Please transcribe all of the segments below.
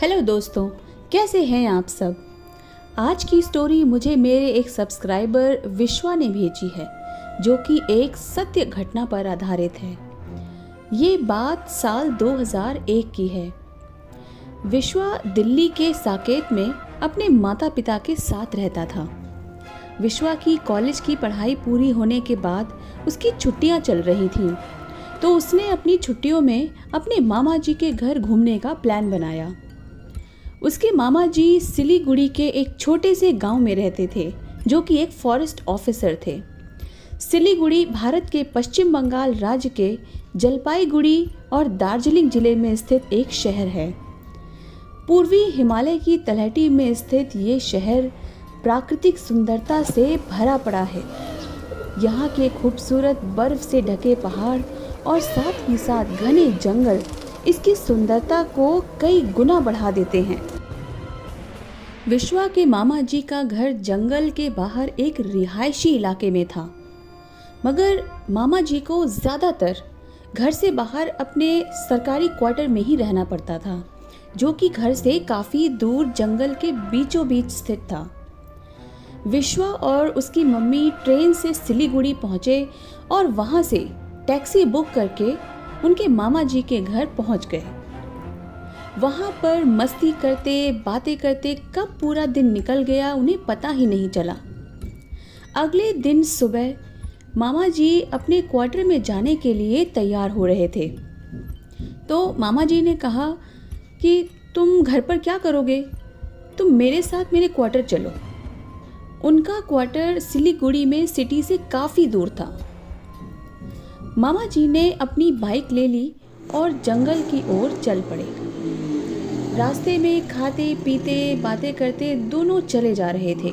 Hello दोस्तों, कैसे हैं आप सब। आज की स्टोरी मुझे मेरे एक सब्सक्राइबर विश्वा ने भेजी है, जो कि एक सत्य घटना पर आधारित है। ये बात साल 2001 की है। विश्वा दिल्ली के साकेत में अपने माता पिता के साथ रहता था। विश्वा की कॉलेज की पढ़ाई पूरी होने के बाद उसकी छुट्टियां चल रही थीं, तो उसने अपनी छुट्टियों में अपने मामा जी के घर घूमने का प्लान बनाया। उसके मामा जी सिलीगुड़ी के एक छोटे से गांव में रहते थे, जो कि एक फॉरेस्ट ऑफिसर थे। सिलीगुड़ी भारत के पश्चिम बंगाल राज्य के जलपाईगुड़ी और दार्जिलिंग जिले में स्थित एक शहर है। पूर्वी हिमालय की तलहटी में स्थित ये शहर प्राकृतिक सुंदरता से भरा पड़ा है। यहाँ के खूबसूरत बर्फ से ढके पहाड़ और साथ ही साथ घने जंगल इसकी सुंदरता को कई गुना बढ़ा देते हैं। विश्वा के मामा जी का घर जंगल के बाहर एक रिहायशी इलाके में था, मगर मामा जी को ज़्यादातर घर से बाहर अपने सरकारी क्वार्टर में ही रहना पड़ता था, जो कि घर से काफ़ी दूर जंगल के बीचों बीच स्थित था। विश्वा और उसकी मम्मी ट्रेन से सिलीगुड़ी पहुँचे और वहाँ से टैक्सी बुक करके उनके मामा जी के घर पहुँच गए। वहाँ पर मस्ती करते बातें करते कब पूरा दिन निकल गया उन्हें पता ही नहीं चला। अगले दिन सुबह मामा जी अपने क्वार्टर में जाने के लिए तैयार हो रहे थे, तो मामा जी ने कहा कि तुम घर पर क्या करोगे, तुम मेरे साथ मेरे क्वार्टर चलो। उनका क्वार्टर सिलीगुड़ी में सिटी से काफ़ी दूर था। मामा जी ने अपनी बाइक ले ली और जंगल की ओर चल पड़े। रास्ते में खाते पीते बातें करते दोनों चले जा रहे थे।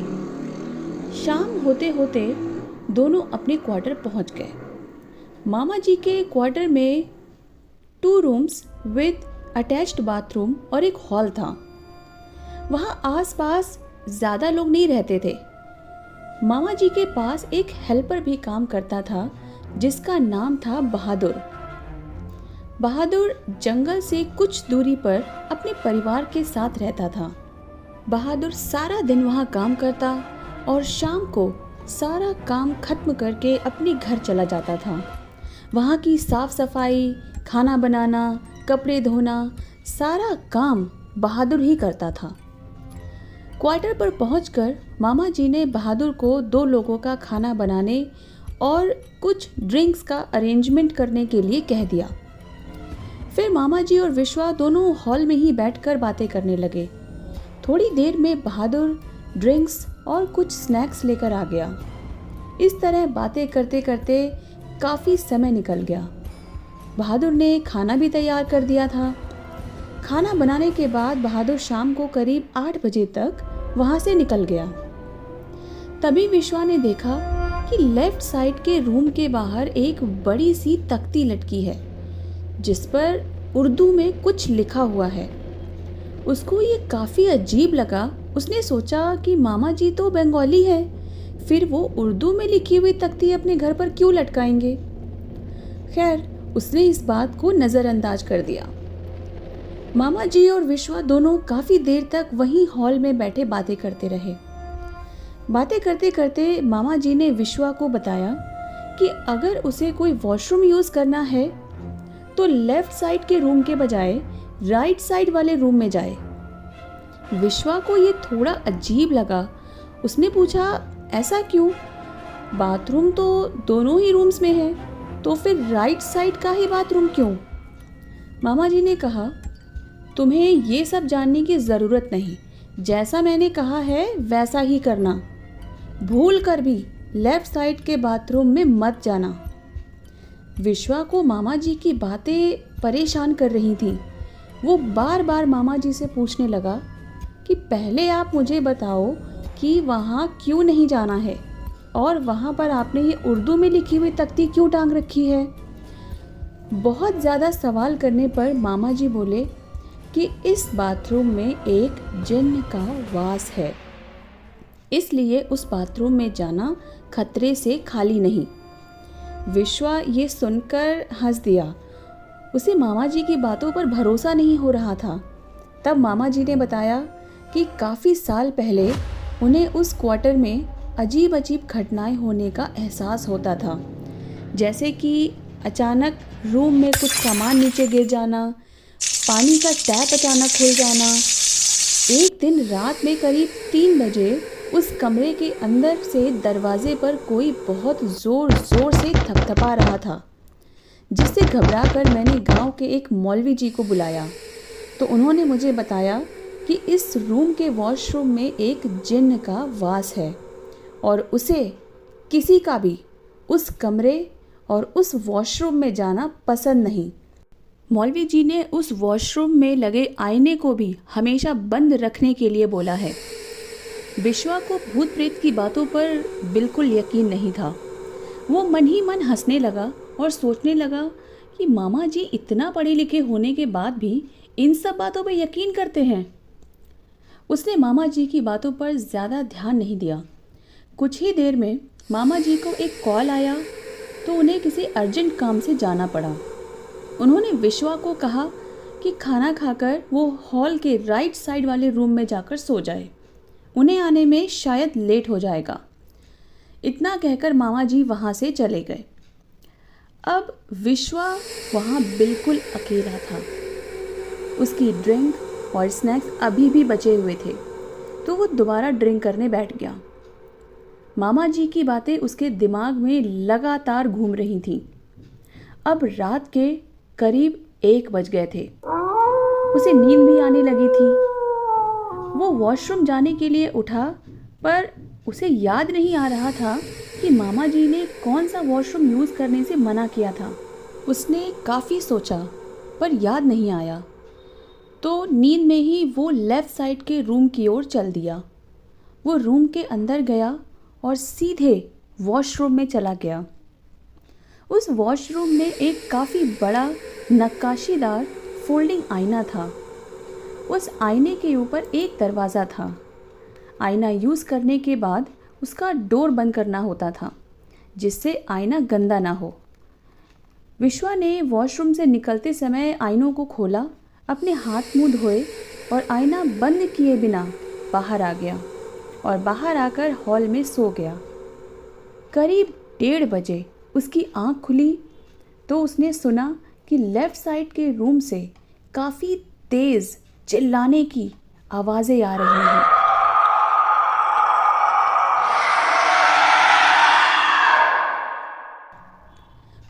शाम होते होते दोनों अपने क्वार्टर पहुंच गए। मामा जी के क्वार्टर में 2 रूम्स विद अटैच्ड बाथरूम और एक हॉल था। वहाँ आसपास ज़्यादा लोग नहीं रहते थे। मामा जी के पास एक हेल्पर भी काम करता था, जिसका नाम था बहादुर। बहादुर जंगल से कुछ दूरी पर अपने परिवार के साथ रहता था। बहादुर सारा दिन वहाँ काम करता और शाम को सारा काम खत्म करके अपने घर चला जाता था। वहाँ की साफ सफाई, खाना बनाना, कपड़े धोना, सारा काम बहादुर ही करता था। क्वार्टर पर पहुंचकर मामा जी ने बहादुर को 2 लोगों का खाना बनाने और कुछ ड्रिंक्स का अरेंजमेंट करने के लिए कह दिया। फिर मामा जी और विश्वा दोनों हॉल में ही बैठकर बातें करने लगे। थोड़ी देर में बहादुर ड्रिंक्स और कुछ स्नैक्स लेकर आ गया। इस तरह बातें करते करते काफ़ी समय निकल गया। बहादुर ने खाना भी तैयार कर दिया था। खाना बनाने के बाद बहादुर शाम को करीब 8 बजे तक वहाँ से निकल गया। तभी विश्वा ने देखा कि लेफ्ट साइड के रूम के बाहर एक बड़ी सी तख्ती लटकी है, जिस पर उर्दू में कुछ लिखा हुआ है। उसको ये काफ़ी अजीब लगा। उसने सोचा कि मामा जी तो बंगाली है, फिर वो उर्दू में लिखी हुई तख्ती अपने घर पर क्यों लटकाएंगे। खैर, उसने इस बात को नज़रअंदाज कर दिया। मामा जी और विश्वा दोनों काफ़ी देर तक वहीं हॉल में बैठे बातें करते रहे। बातें करते करते मामा जी ने विश्वा को बताया कि अगर उसे कोई वॉशरूम यूज़ करना है तो लेफ्ट साइड के रूम के बजाय राइट साइड वाले रूम में जाए। विश्वा को ये थोड़ा अजीब लगा। उसने पूछा, ऐसा क्यों? बाथरूम तो दोनों ही रूम्स में है, तो फिर राइट साइड का ही बाथरूम क्यों? मामा जी ने कहा, तुम्हें ये सब जानने की ज़रूरत नहीं। जैसा मैंने कहा है वैसा ही करना। भूल कर भी लेफ्ट साइड के बाथरूम में मत जाना। विश्वा को मामा जी की बातें परेशान कर रही थीं। वो बार बार मामा जी से पूछने लगा कि पहले आप मुझे बताओ कि वहाँ क्यों नहीं जाना है, और वहाँ पर आपने ये उर्दू में लिखी हुई तख्ती क्यों टांग रखी है। बहुत ज़्यादा सवाल करने पर मामा जी बोले कि इस बाथरूम में एक जिन्न का वास है, इसलिए उस बाथरूम में जाना खतरे से खाली नहीं। विश्वा ये सुनकर हंस दिया। उसे मामा जी की बातों पर भरोसा नहीं हो रहा था। तब मामा जी ने बताया कि काफ़ी साल पहले उन्हें उस क्वार्टर में अजीब अजीब घटनाएं होने का एहसास होता था, जैसे कि अचानक रूम में कुछ सामान नीचे गिर जाना, पानी का टैप अचानक खुल जाना। एक दिन रात में करीब 3 बजे उस कमरे के अंदर से दरवाजे पर कोई बहुत ज़ोर ज़ोर से थपथपा रहा था, जिससे घबराकर मैंने गांव के एक मौलवी जी को बुलाया। तो उन्होंने मुझे बताया कि इस रूम के वॉशरूम में एक जिन्न का वास है और उसे किसी का भी उस कमरे और उस वॉशरूम में जाना पसंद नहीं। मौलवी जी ने उस वॉशरूम में लगे आईने को भी हमेशा बंद रखने के लिए बोला है। विश्वा को भूत प्रेत की बातों पर बिल्कुल यकीन नहीं था। वो मन ही मन हंसने लगा और सोचने लगा कि मामा जी इतना पढ़े लिखे होने के बाद भी इन सब बातों पर यकीन करते हैं। उसने मामा जी की बातों पर ज़्यादा ध्यान नहीं दिया। कुछ ही देर में मामा जी को एक कॉल आया तो उन्हें किसी अर्जेंट काम से जाना पड़ा। उन्होंने विश्वा को कहा कि खाना खाकर वो हॉल के राइट साइड वाले रूम में जाकर सो जाए, उन्हें आने में शायद लेट हो जाएगा। इतना कहकर मामा जी वहाँ से चले गए। अब विश्वा वहाँ बिल्कुल अकेला था। उसकी ड्रिंक और स्नैक्स अभी भी बचे हुए थे, तो वो दोबारा ड्रिंक करने बैठ गया। मामा जी की बातें उसके दिमाग में लगातार घूम रही थीं। अब रात के करीब 1 बज गए थे। उसे नींद भी आने लगी थी। वो वॉशरूम जाने के लिए उठा, पर उसे याद नहीं आ रहा था कि मामा जी ने कौन सा वॉशरूम यूज़ करने से मना किया था। उसने काफ़ी सोचा पर याद नहीं आया, तो नींद में ही वो लेफ़्ट साइड के रूम की ओर चल दिया। वो रूम के अंदर गया और सीधे वॉशरूम में चला गया। उस वॉशरूम में एक काफ़ी बड़ा नक्काशीदार फोल्डिंग आईना था। उस आईने के ऊपर एक दरवाज़ा था। आईना यूज़ करने के बाद उसका डोर बंद करना होता था, जिससे आईना गंदा ना हो। विश्वा ने वॉशरूम से निकलते समय आईनों को खोला, अपने हाथ मुंह धोए और आईना बंद किए बिना बाहर आ गया और बाहर आकर हॉल में सो गया। करीब 1:30 बजे उसकी आंख खुली तो उसने सुना कि लेफ़्ट साइड के रूम से काफ़ी तेज़ चिल्लाने की आवाज़ें आ रही हैं।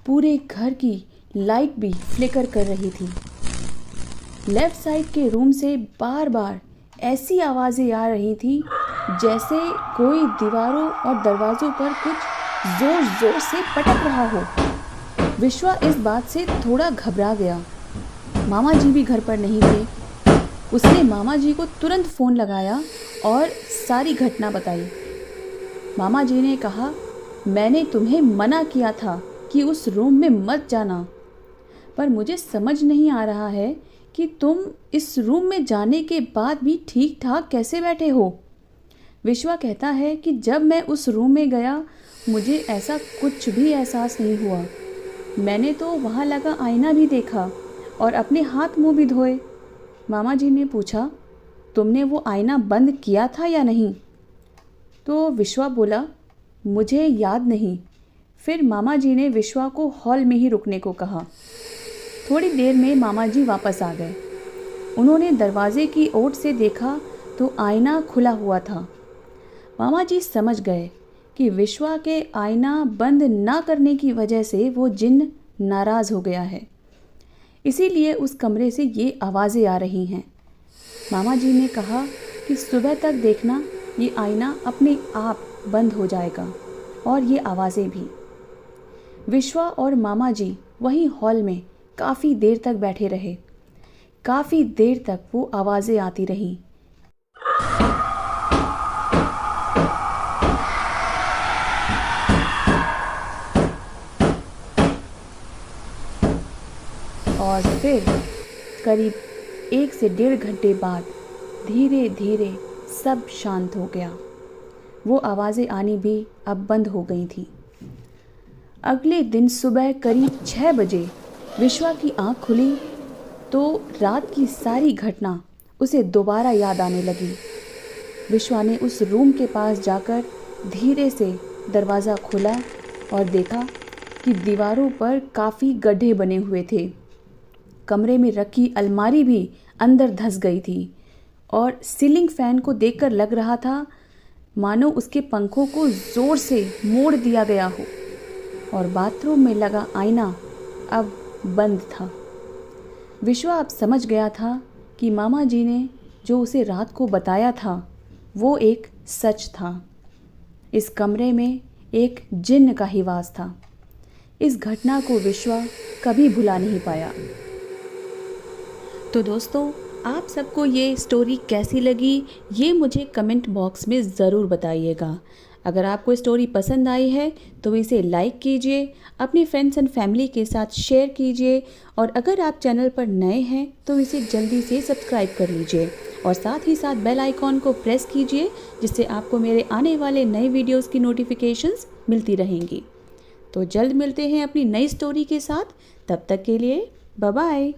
पूरे घर की लाइट भी फ्लिकर कर रही थी। लेफ़्ट साइड के रूम से बार बार ऐसी आवाज़ें आ रही थी जैसे कोई दीवारों और दरवाज़ों पर कुछ ज़ोर ज़ोर से पटक रहा हो। विश्वा इस बात से थोड़ा घबरा गया। मामा जी भी घर पर नहीं थे। उसने मामा जी को तुरंत फ़ोन लगाया और सारी घटना बताई। मामा जी ने कहा, मैंने तुम्हें मना किया था कि उस रूम में मत जाना, पर मुझे समझ नहीं आ रहा है कि तुम इस रूम में जाने के बाद भी ठीक ठाक कैसे बैठे हो। विश्वा कहता है कि जब मैं उस रूम में गया मुझे ऐसा कुछ भी एहसास नहीं हुआ। मैंने तो वहाँ लगा आईना भी देखा और अपने हाथ मुंह भी धोए। मामा जी ने पूछा, तुमने वो आईना बंद किया था या नहीं? तो विश्वा बोला, मुझे याद नहीं। फिर मामा जी ने विश्वा को हॉल में ही रुकने को कहा। थोड़ी देर में मामा जी वापस आ गए। उन्होंने दरवाजे की ओर से देखा तो आईना खुला हुआ था। मामा जी समझ गए कि विश्वा के आईना बंद ना करने की वजह से वो जिन्न नाराज़ हो गया है, इसीलिए उस कमरे से ये आवाज़ें आ रही हैं। मामा जी ने कहा कि सुबह तक देखना, ये आईना अपने आप बंद हो जाएगा और ये आवाज़ें भी। विश्वा और मामा जी वहीं हॉल में काफ़ी देर तक बैठे रहे। काफ़ी देर तक वो आवाज़ें आती रहीं। और फिर करीब 1 से 1.5 घंटे बाद धीरे धीरे सब शांत हो गया। वो आवाज़ें आनी भी अब बंद हो गई थी। अगले दिन सुबह करीब 6 बजे विश्वा की आँख खुली तो रात की सारी घटना उसे दोबारा याद आने लगी। विश्वा ने उस रूम के पास जाकर धीरे से दरवाज़ा खोला और देखा कि दीवारों पर काफ़ी गड्ढे बने हुए थे। कमरे में रखी अलमारी भी अंदर धंस गई थी और सीलिंग फैन को देखकर लग रहा था मानो उसके पंखों को ज़ोर से मोड़ दिया गया हो, और बाथरूम में लगा आईना अब बंद था। विश्वा अब समझ गया था कि मामा जी ने जो उसे रात को बताया था वो एक सच था। इस कमरे में एक जिन्न का ही वास था। इस घटना को विश्वा कभी भुला नहीं पाया। तो दोस्तों, आप सबको ये स्टोरी कैसी लगी ये मुझे कमेंट बॉक्स में ज़रूर बताइएगा। अगर आपको स्टोरी पसंद आई है तो इसे लाइक कीजिए, अपने फ्रेंड्स एंड फैमिली के साथ शेयर कीजिए, और अगर आप चैनल पर नए हैं तो इसे जल्दी से सब्सक्राइब कर लीजिए और साथ ही साथ बेल आइकॉन को प्रेस कीजिए, जिससे आपको मेरे आने वाले नए वीडियोस की नोटिफिकेशंस मिलती रहेंगी। तो जल्द मिलते हैं अपनी नई स्टोरी के साथ। तब तक के लिए बाय बाय।